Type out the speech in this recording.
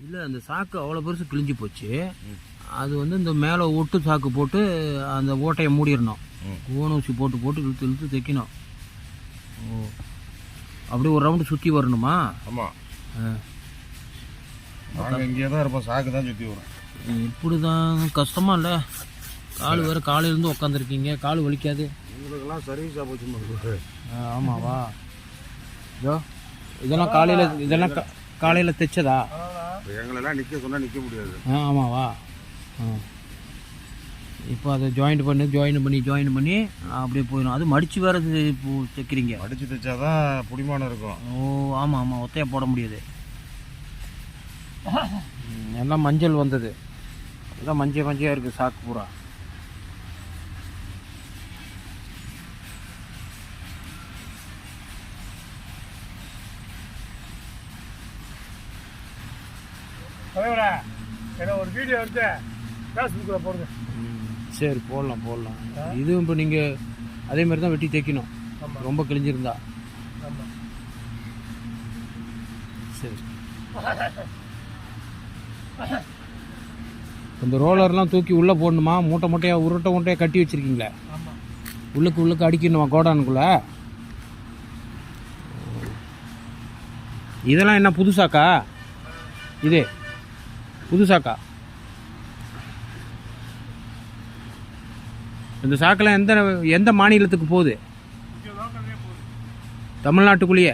இல்லை அந்த சாக்கு அவ்வளோ பெருசு கிழிஞ்சு போச்சு. அது வந்து இந்த மேலே ஒட்டு சாக்கு போட்டு அந்த ஓட்டையை மூடிடணும். ஊசி போட்டு போட்டு இழுத்து இழுத்து தைக்கணும். ஓ, அப்படியே ஒரு ரவுண்டு சுற்றி வரணுமா? ஆமாம், நாங்கள் இங்கே தான் இருப்போம், சாக்கு தான் சுற்றி வரும். இப்படி தான் கஷ்டமா இல்லை? கால் வேறு காலையிலேருந்து உட்காந்துருக்கீங்க, கால் வலிக்காது? எங்களுக்கெல்லாம் சர்வீஸாக போச்சு. ஆமாவா? இதோ இதெல்லாம் காலையில் தைச்சதா? எங்களெல்லாம் நிற்க சொன்னால் நிற்க முடியாது. ஆமாவா? இப்போ அதை ஜாயின் பண்ணி அப்படியே போயிடும். அது மடித்து வேறு இப்போ தைக்கிறீங்க? மடித்து தைச்சாதான் புடிமானம் இருக்கும். ஓ ஆமாம், ஒத்தையாக போட முடியாது. எல்லாம் மஞ்சள் வந்தது, எல்லாம் மஞ்சையாக இருக்குது சாக்கு பூரா. ஒரு வீடியோ எடுத்து ஃபேஸ்புக்கில் போடுங்க. சரி, போடலாம். இதுவும் இப்போ நீங்கள் அதே மாதிரி தான் வெட்டி தைக்கணும், ரொம்ப கிழிஞ்சிருந்தா. சரி, இந்த ரோலர்லாம் தூக்கி உள்ளே போடணுமா? மூட்டையாக உருட்டையாக கட்டி வச்சுருக்கீங்களே, உள்ளுக்கு அடிக்கணுமா கோடானுக்குள்ளே? இதெல்லாம் என்ன புதுசாக்கா? இது புதுசாக்கா? இந்த சாக்கெல்லாம் எந்த மாநிலத்துக்கு போகுது? தமிழ்நாட்டுக்குள்ளேயே?